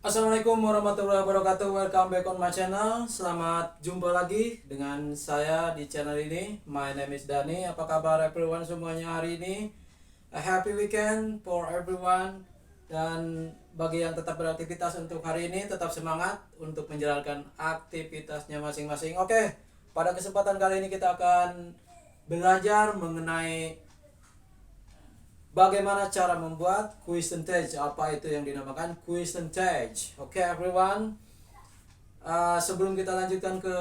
Assalamualaikum warahmatullahi wabarakatuh. Welcome back on my channel. Selamat jumpa lagi dengan saya di channel ini. My name is Dani. Apa kabar everyone semuanya hari ini? A happy weekend for everyone. Dan bagi yang tetap beraktivitas untuk hari ini, tetap semangat untuk menjalankan aktivitasnya masing-masing. Oke, pada kesempatan kali ini kita akan belajar mengenai bagaimana cara membuat percentage. Apa itu yang dinamakan percentage? Oke, everyone. Sebelum kita lanjutkan ke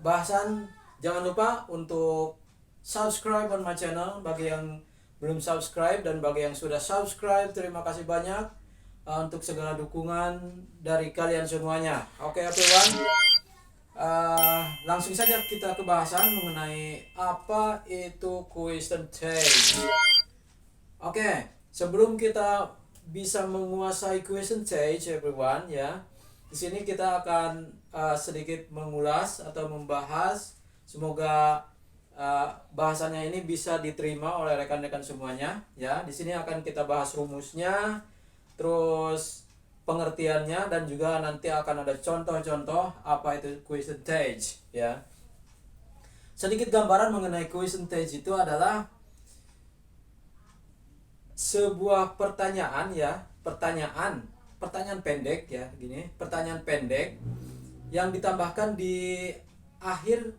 bahasan, jangan lupa untuk subscribe on my channel bagi yang belum subscribe, dan bagi yang sudah subscribe, terima kasih banyak untuk segala dukungan dari kalian semuanya. Oke, everyone. Langsung saja kita ke bahasan mengenai apa itu percentage. Oke, sebelum kita bisa menguasai percentage, everyone, ya, di sini kita akan sedikit mengulas atau membahas. Semoga bahasannya ini bisa diterima oleh rekan-rekan semuanya. Ya, di sini akan kita bahas rumusnya, terus pengertiannya, dan juga nanti akan ada contoh-contoh apa itu percentage. Ya, sedikit gambaran mengenai percentage itu adalah sebuah pertanyaan, ya, pertanyaan pendek, ya, gini, pertanyaan pendek yang ditambahkan di akhir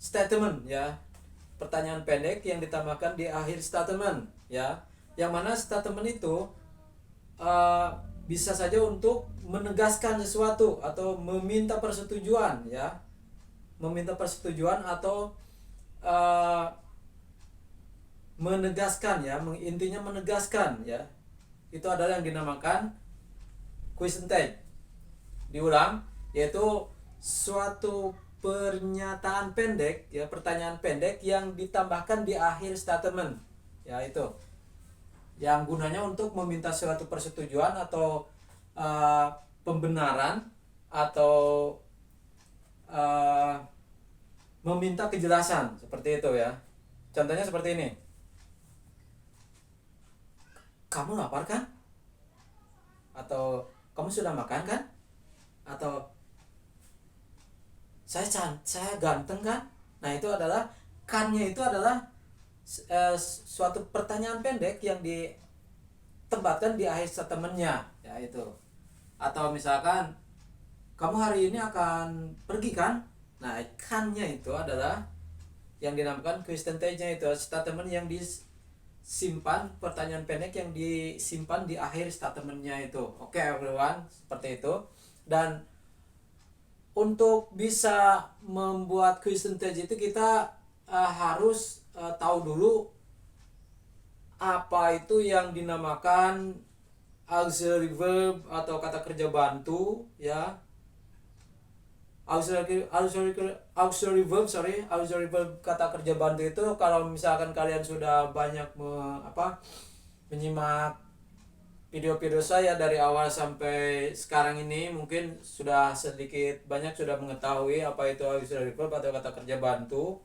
statement, ya, pertanyaan pendek yang ditambahkan di akhir statement, ya, yang mana statement itu bisa saja untuk menegaskan sesuatu atau meminta persetujuan, ya, meminta persetujuan atau menegaskan, ya, intinya menegaskan, ya, itu adalah yang dinamakan percentage. Diulang, yaitu suatu pernyataan pendek, ya, pertanyaan pendek yang ditambahkan di akhir statement, ya, itu yang gunanya untuk meminta suatu persetujuan atau pembenaran atau meminta kejelasan, seperti itu, ya. Contohnya seperti ini. Kamu lapar kan? Atau kamu sudah makan kan? Atau saya ganteng kan? Nah, itu adalah kannya, itu adalah suatu pertanyaan pendek yang ditempatkan di akhir statementnya, ya, itu. Atau misalkan kamu hari ini akan pergi kan? Nah, kannya itu adalah yang dinamakan percentage-nya, itu statement yang simpan, pertanyaan pendek yang disimpan di akhir statementnya itu. Oke, everyone, seperti itu. Dan untuk bisa membuat percentage itu kita harus tahu dulu apa itu yang dinamakan auxiliary verb atau kata kerja bantu, ya. Auxiliary verb kata kerja bantu itu, kalau misalkan kalian sudah banyak menyimak video-video saya dari awal sampai sekarang ini, mungkin sudah sedikit banyak sudah mengetahui apa itu auxiliary verb atau kata kerja bantu.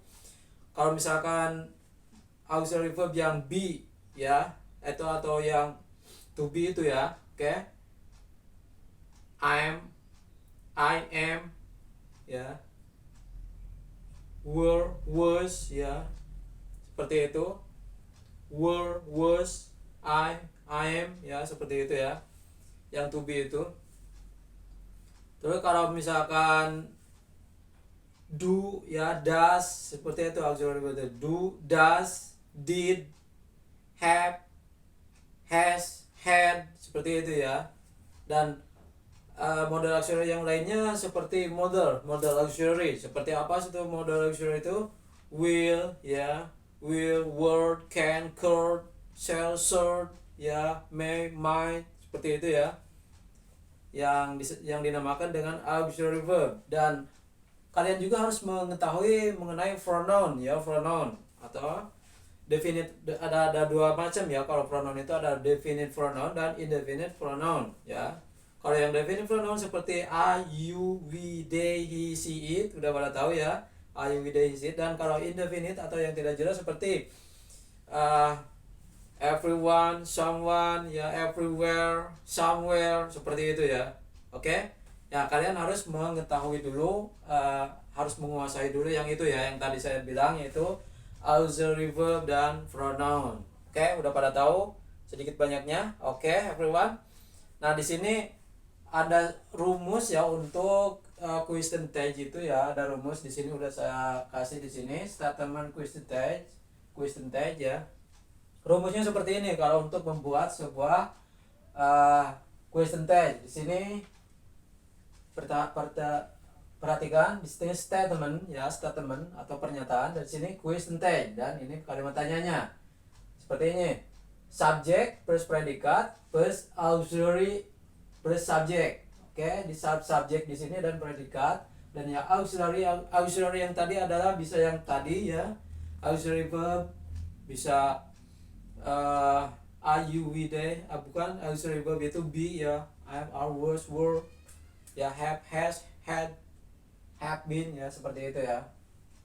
Kalau misalkan auxiliary verb yang be, ya, itu atau yang to be itu, ya, oke, I am, ya, were, was, ya, seperti itu. Were, was, I am, ya, seperti itu, ya, yang to be itu. Terus kalau misalkan do, ya, does, seperti itu auxiliary verb. Do, does, did, have, has, had, seperti itu, ya. Dan model auxiliary yang lainnya seperti model auxiliary. Seperti apa itu model auxiliary itu? Will, ya, will, word, can, could, shall, should, ya, may, might, seperti itu, ya, yang dinamakan dengan auxiliary verb. Dan kalian juga harus mengetahui mengenai pronoun, ya, pronoun atau definite. Ada dua macam, ya, kalau pronoun itu ada definite pronoun dan indefinite pronoun, ya. Kalau yang definite pronoun seperti I, you, we, they, he, she, it, udah pada tahu, ya, I, you, we, they, he, she, it. Dan kalau indefinite atau yang tidak jelas seperti everyone, someone, ya, everywhere, somewhere, seperti itu, ya. Oke. Ya, kalian harus mengetahui dulu, harus menguasai dulu yang itu ya, yang tadi saya bilang, yaitu auxiliary verb dan pronoun. Oke, udah pada tahu sedikit banyaknya. Oke, everyone. Nah, di sini ada rumus ya untuk question tense itu ya, ada rumus di sini udah saya kasih di sini, statement question tense ya. Rumusnya seperti ini kalau untuk membuat sebuah question tense. Di sini perhatikan di sini statement ya, statement atau pernyataan, dan sini question tense, dan ini kalimat tanyanya seperti ini: subject plus predikat plus auxiliary plus subject. Oke, di subject di sini dan predikat, dan ya auxiliary yang tadi adalah bisa yang tadi ya, auxiliary verb bisa are you we they, bukan auxiliary verb itu be ya, I'm our was were ya, have has had have been ya, seperti itu ya.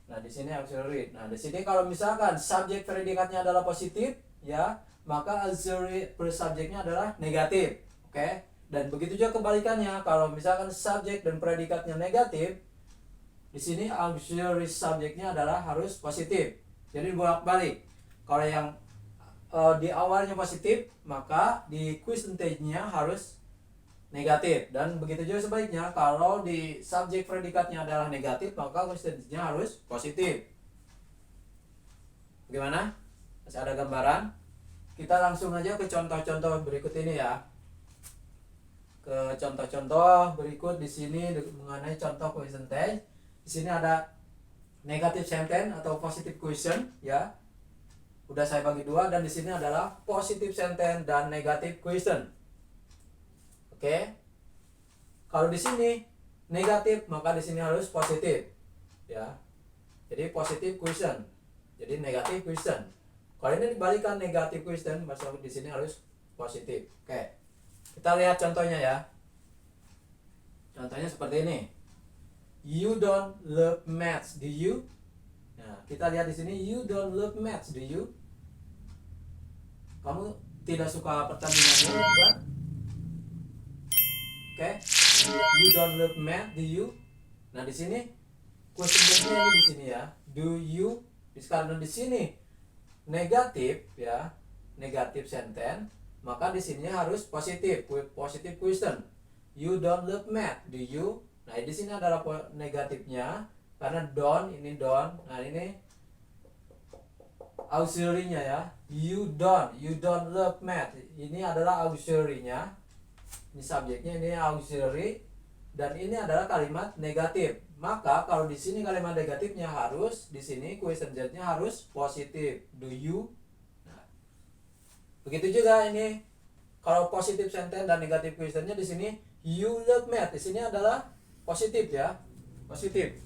Nah, di sini auxiliary. Nah, di sini kalau misalkan subjek predikatnya adalah positif ya, maka auxiliary plus subjeknya adalah negatif. Oke? Dan begitu juga kebalikannya, kalau misalkan subjek dan predikatnya negatif, di sini auxiliary subjeknya adalah harus positif. Jadi bolak-balik. Kalau yang di awalnya positif, maka di question tense-nya harus negatif, dan begitu juga sebaliknya, kalau di subjek predikatnya adalah negatif, maka question tense-nya harus positif. Bagaimana? Masih ada gambaran? Kita langsung aja ke contoh-contoh berikut ini ya. Ke contoh-contoh berikut di sini mengenai contoh question tense. Di sini ada negative sentence atau positive question ya. Udah saya bagi dua, dan di sini adalah positive sentence dan negative question. Oke. Kalau di sini negatif, maka di sini harus positif. Ya. Jadi positive question. Jadi negative question. Kalau ini dibalikan negative question, maka di sini harus positif. Oke. Kita lihat contohnya ya. Contohnya seperti ini. You don't love maths, do you? Nah, kita lihat di sini, you don't love maths, do you? Kamu tidak suka pertandingan ini, bukan? Oke. You don't love math, do you? Nah, di sini question nya ini di sini ya. Do you? Karena di sini negatif ya, negatif sentence, maka di sini harus positif, positive question. You don't love math, do you? Nah, di sini adalah negatifnya karena don't, ini don't. Nah, ini auxiliary-nya ya. You don't love math. Ini adalah auxiliary-nya. Ini subjeknya, ini auxiliary, dan ini adalah kalimat negatif. Maka kalau di sini kalimat negatifnya harus, di sini question Z-nya harus positif. Do you? Nah, begitu juga ini kalau positif sentence dan negatif questionnya di sini you love math. Di sini adalah positif ya, positif.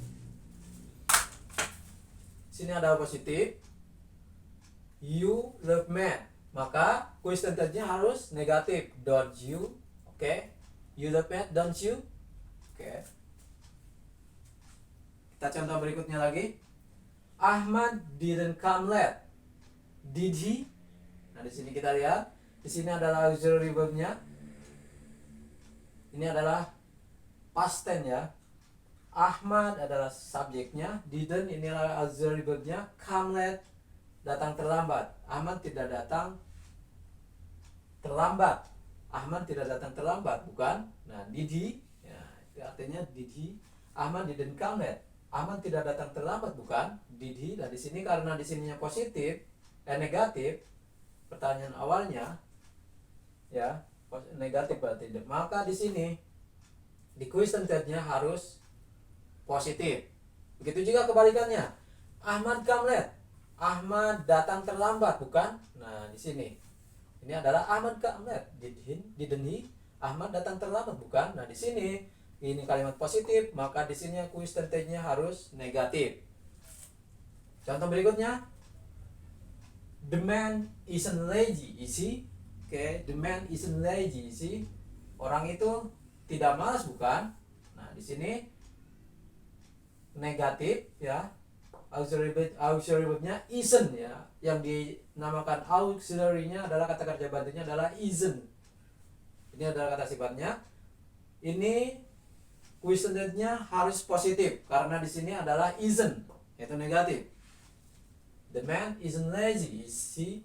Di sini adalah positif. You love math. Maka question Z-nya harus negatif. Don't you? Oke. You love math, don't you? Oke. Kita contoh berikutnya lagi. Ahmad didn't come late. Did he? Nah, di sini kita lihat, di sini adalah auxiliary verb-nya. Ini adalah past tense ya. Ahmad adalah subjeknya, didn't ini adalah auxiliary verb-nya, come late datang terlambat. Ahmad tidak datang terlambat. Ahmad tidak datang terlambat, bukan? Nah, did he? Ya, itu artinya did he? Ahmad didn't come late. Ahmad tidak datang terlambat, bukan? Did he? Nah, di sini karena di sininya positif dan negatif, pertanyaan awalnya ya negatif berarti, maka di sini di question tense-nya harus positif. Begitu juga kebalikannya. Ahmad come late. Ahmad datang terlambat, bukan? Nah, di sini ini adalah Ahmad come late. Didn't he? Ahmad datang terlambat, bukan? Nah, di sini ini kalimat positif, maka di sini question tense-nya harus negatif. Contoh berikutnya. The man isn't lazy, is he? Oke, the man isn't lazy, is he? Orang itu tidak malas, bukan? Nah, di sini negatif ya. Auxiliary verb-nya isn't ya. Yang dinamakan auxiliary-nya adalah kata kerja bantunya adalah isn't. Ini adalah kata sifatnya. ini question tense-nya harus positif karena di sini adalah isn't, yaitu negatif. The man isn't lazy,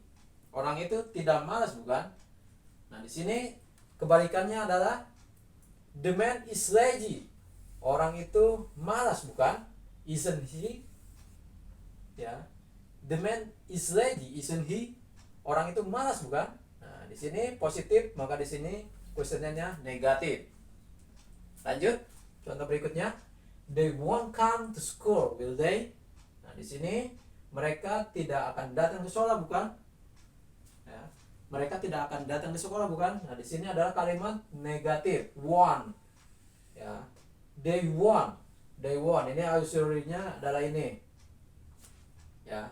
orang itu tidak malas, bukan? Nah, di sini kebalikannya adalah the man is lazy, orang itu malas, bukan? Isn't he? Ya. The man is lazy, isn't he? Orang itu malas, bukan? Nah, di sini positif, maka di sini questionnya negatif. Lanjut, contoh berikutnya. They won't come to school, will they? Nah, di sini mereka tidak akan datang ke sekolah, bukan? Ya, mereka tidak akan datang ke sekolah, bukan? Nah, di sini adalah kalimat negatif, won't. Ya, they won't. They won't. Ini auxiliary-nya adalah ini. Ya,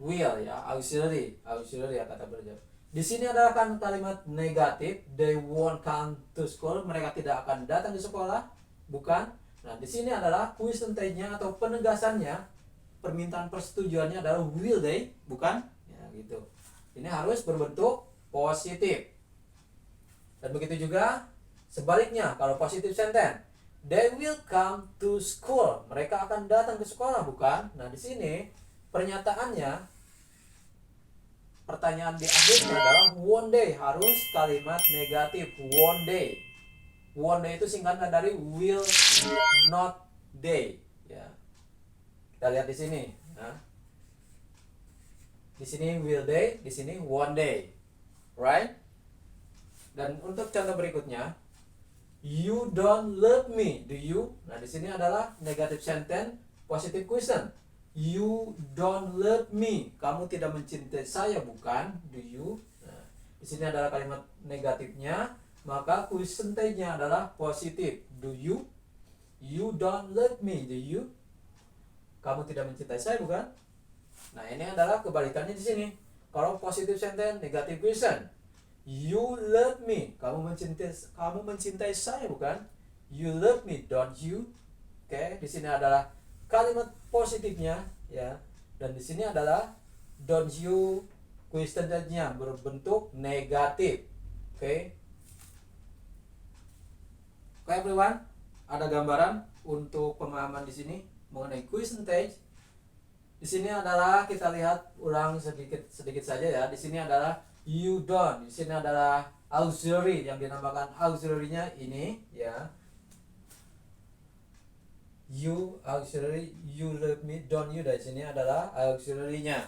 will, ya, auxiliary ya kata kerja. Di sini adalah kan kalimat negatif, they won't come to school, mereka tidak akan datang ke sekolah, bukan? Nah, di sini adalah question tense-nya atau penegasannya, permintaan persetujuannya adalah will they, bukan? Ya, gitu. Ini harus berbentuk positif. Dan begitu juga sebaliknya, kalau positif sentence, they will come to school, mereka akan datang ke sekolah, bukan? Nah, di sini pernyataannya, pertanyaan di akhirnya adalah one day, harus kalimat negatif, one day. One day itu singkatan dari will not day. Ya, kita lihat di sini. Nah, di sini will day, di sini one day, right? Dan untuk contoh berikutnya, you don't love me, do you? Nah, di sini adalah negative sentence, positive question. You don't love me, kamu tidak mencintai saya, bukan? Do you? Nah, di sini adalah kalimat negatifnya, maka question tense-nya adalah positif. Do you? You don't love me, do you? Kamu tidak mencintai saya, bukan? Nah, ini adalah kebalikannya di sini. Kalau positive sentence, negative question. You love me, kamu mencintai saya, bukan? You love me, don't you? Oke, di sini adalah kalimat positifnya, ya. Dan di sini adalah don't you, question tense-nya berbentuk negatif. Oke. Oke, everyone, ada gambaran untuk pemahaman di sini mengenai question tense. Di sini adalah kita lihat ulang sedikit saja, ya. Di sini adalah you don't, di sini adalah auxiliary yang dinamakan auxiliary-nya ini, ya. You auxiliary, you love me, don't you, dari sini adalah auxiliary-nya.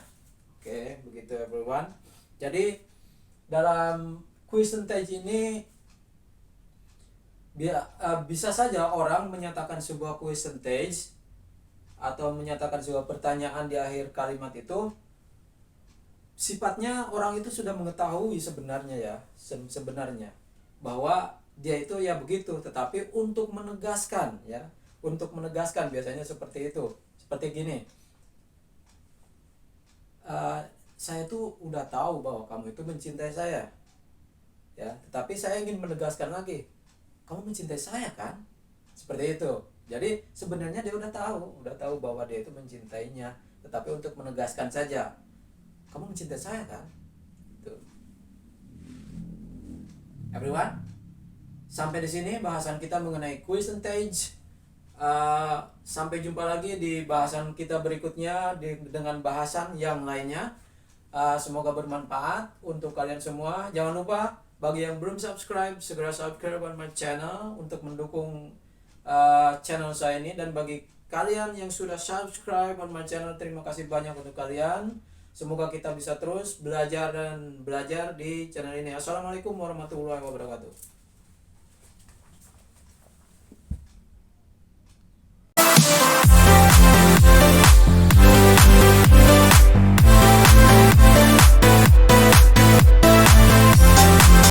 Oke, begitu everyone. Jadi dalam question tense ini bisa saja orang menyatakan sebuah question tense atau menyatakan sebuah pertanyaan di akhir kalimat itu sifatnya orang itu sudah mengetahui sebenarnya, ya, sebenarnya bahwa dia itu ya begitu, tetapi untuk menegaskan, ya, untuk menegaskan biasanya seperti itu, seperti gini, saya tuh udah tahu bahwa kamu itu mencintai saya, ya, tetapi saya ingin menegaskan lagi, kamu mencintai saya, kan? Seperti itu. Jadi sebenarnya dia udah tahu bahwa dia itu mencintainya, tetapi untuk menegaskan saja, kamu mencintai saya, kan? Gitu. Everyone, sampai di sini bahasan kita mengenai question tense. Sampai jumpa lagi di bahasan kita berikutnya dengan bahasan yang lainnya. Semoga bermanfaat untuk kalian semua. Jangan lupa bagi yang belum subscribe, segera subscribe on my channel untuk mendukung channel saya ini. Dan bagi kalian yang sudah subscribe on my channel, terima kasih banyak untuk kalian. Semoga kita bisa terus belajar di channel ini. Assalamualaikum warahmatullahi wabarakatuh.